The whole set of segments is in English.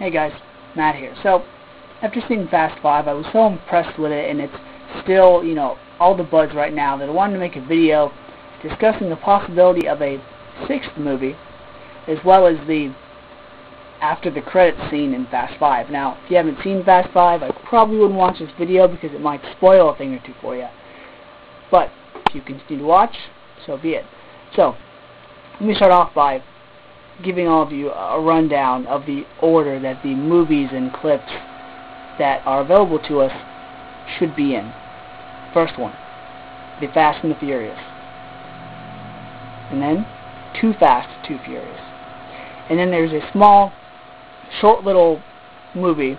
Hey guys, Matt here. So, after seeing Fast 5, I was so impressed with it, and it's still, all the buzz right now, that I wanted to make a video discussing the possibility of a sixth movie, as well as the after the credits scene in Fast 5. Now, if you haven't seen Fast 5, I probably wouldn't watch this video because it might spoil a thing or two for you. But, if you continue to watch, so be it. So, let me start off by giving all of you a rundown of the order that the movies and clips that are available to us should be in. First one, The Fast and the Furious. And then, Too Fast, Too Furious. And then there's a small, short little movie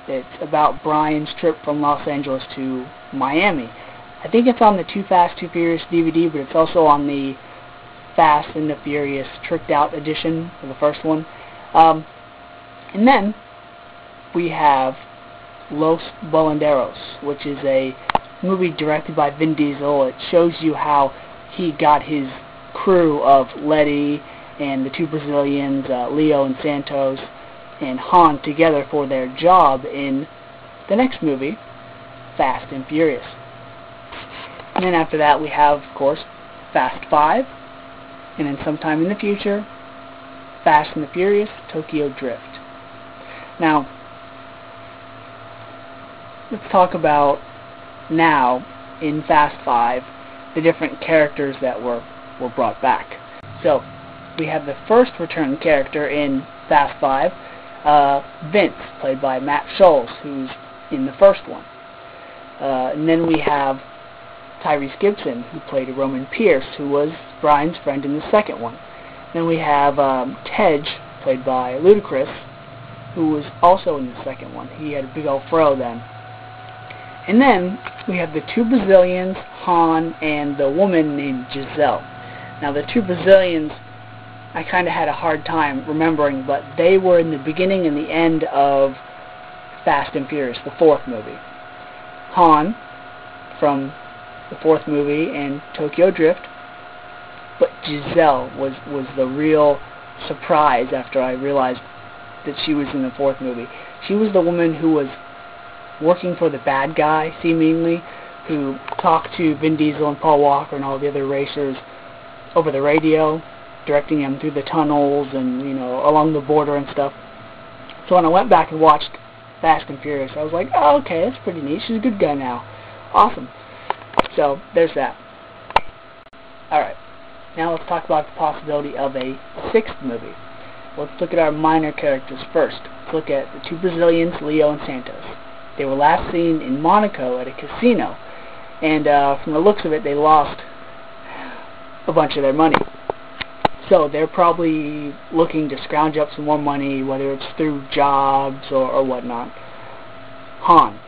that's about Brian's trip from Los Angeles to Miami. I think it's on the Too Fast, Too Furious DVD, but it's also on the Fast and the Furious Tricked Out edition for the first one. And then we have Los Bandoleros, which is a movie directed by Vin Diesel. It shows you how he got his crew of Letty and the two Brazilians, Leo and Santos, and Han together for their job in the next movie, Fast and Furious. And then after that we have, of course, Fast 5, and then sometime in the future, Fast and the Furious, Tokyo Drift. Now, let's talk about now, in Fast 5, the different characters that were brought back. So, we have the first return character in Fast 5, Vince, played by Matt Scholes, who's in the first one. And then we have Tyrese Gibson, who played Roman Pierce, who was Brian's friend in the second one. Then we have Tej, played by Ludacris, who was also in the second one. He had a big old fro then. And then we have the two Brazilians, Han, and the woman named Giselle. Now the two Brazilians, I kind of had a hard time remembering, but they were in the beginning and the end of Fast and Furious, the fourth movie. Han, from the fourth movie, and Tokyo Drift, but Giselle was the real surprise after I realized that she was in the fourth movie. She was the woman who was working for the bad guy, seemingly, who talked to Vin Diesel and Paul Walker and all the other racers over the radio, directing them through the tunnels and, along the border and stuff. So when I went back and watched Fast and Furious, I was like, oh, okay, that's pretty neat. She's a good guy now. Awesome. So, there's that. Alright, now let's talk about the possibility of a sixth movie. Let's look at our minor characters first. Let's look at the two Brazilians, Leo and Santos. They were last seen in Monaco at a casino, and from the looks of it, they lost a bunch of their money. So, they're probably looking to scrounge up some more money, whether it's through jobs or whatnot. Han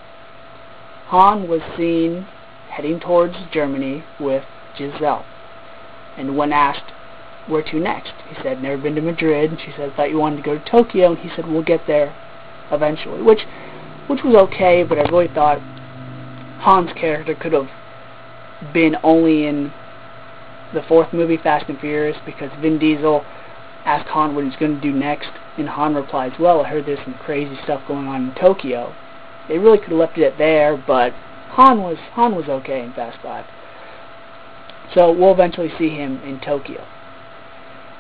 was seen heading towards Germany with Giselle. And when asked where to next, he said, never been to Madrid. And she said, thought you wanted to go to Tokyo. And he said, we'll get there eventually. Which was okay, but I really thought Han's character could have been only in the fourth movie, Fast and Furious, because Vin Diesel asked Han what he's going to do next. And Han replies, well, I heard there's some crazy stuff going on in Tokyo. They really could have left it there, but Han was okay in Fast 5. So we'll eventually see him in Tokyo.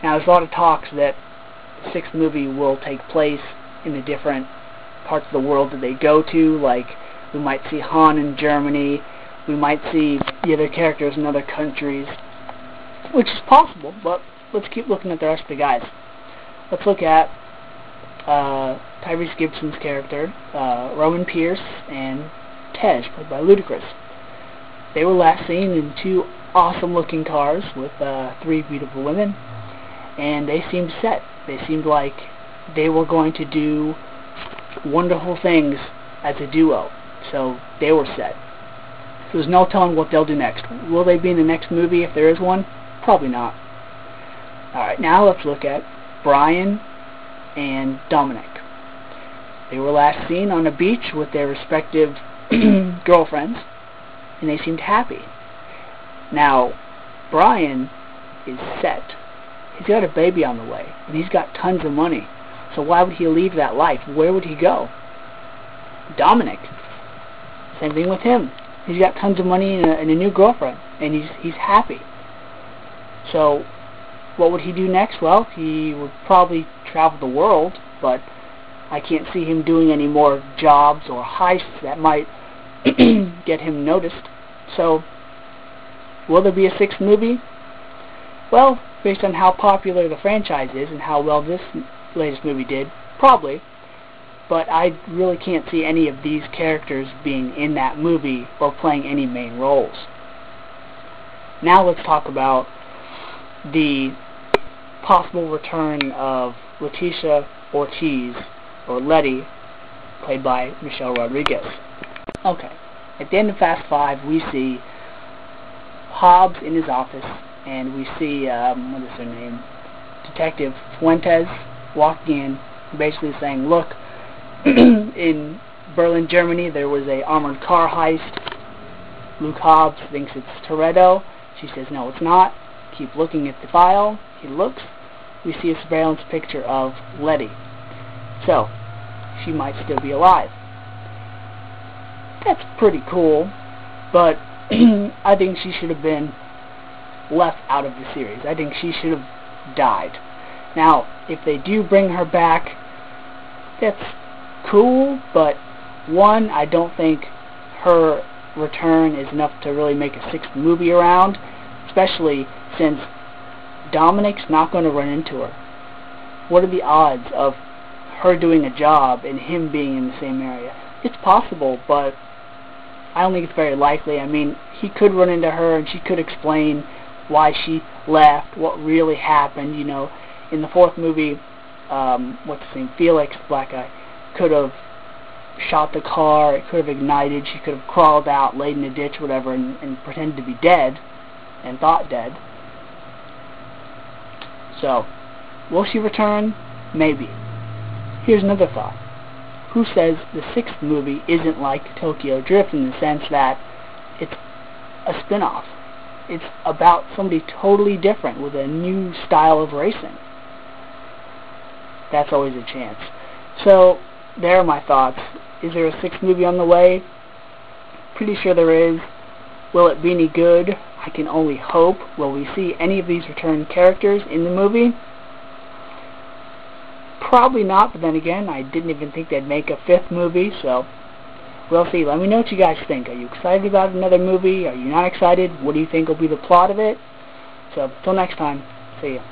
Now there's a lot of talks that the sixth movie will take place in the different parts of the world that they go to, like we might see Han in Germany, we might see the other characters in other countries, which is possible, but let's keep looking at the rest of the guys. Let's look at Tyrese Gibson's character, Roman Pierce, and Tej, played by Ludacris. They were last seen in two awesome-looking cars with three beautiful women, and they seemed set. They seemed like they were going to do wonderful things as a duo, so they were set. There's no telling what they'll do next. Will they be in the next movie if there is one? Probably not. Alright, now let's look at Brian and Dominic. They were last seen on a beach with their respective girlfriends, and they seemed happy. Now, Brian is set. He's got a baby on the way, and he's got tons of money. So why would he leave that life? Where would he go? Dominic. Same thing with him. He's got tons of money and a new girlfriend, and he's happy. So what would he do next? Well, he would probably travel the world, but I can't see him doing any more jobs or heists that might get him noticed. So will there be a sixth movie? Well, based on how popular the franchise is and how well this latest movie did, probably. But I really can't see any of these characters being in that movie or playing any main roles. Now let's talk about the possible return of Leticia Ortiz, or Letty, played by Michelle Rodriguez. Okay, at the end of Fast 5, we see Hobbs in his office, and we see, what is her name, Detective Fuentes walking in, basically saying, look, in Berlin, Germany, there was a armored car heist. Luke Hobbs thinks it's Toretto. She says, no, it's not. Keep looking at the file. He looks. We see a surveillance picture of Letty. So, she might still be alive. That's pretty cool, but I think she should have been left out of the series. I think she should have died. Now, if they do bring her back, that's cool, but one, I don't think her return is enough to really make a sixth movie around, especially since Dominic's not going to run into her. What are the odds of her doing a job and him being in the same area? It's possible, but I don't think it's very likely. I mean, he could run into her and she could explain why she left, what really happened. You know, in the fourth movie, what's his name, Felix, the black guy, could have shot the car, it could have ignited, she could have crawled out, laid in a ditch, whatever, and pretended to be dead, and thought dead. So, will she return? Maybe. Here's another thought. Who says the sixth movie isn't like Tokyo Drift in the sense that it's a spin-off? It's about somebody totally different with a new style of racing. That's always a chance. So, there are my thoughts. Is there a sixth movie on the way? Pretty sure there is. Will it be any good? I can only hope. Will we see any of these returned characters in the movie? Probably not, but then again, I didn't even think they'd make a fifth movie, so we'll see. Let me know what you guys think. Are you excited about another movie? Are you not excited? What do you think will be the plot of it? So, till next time, see ya.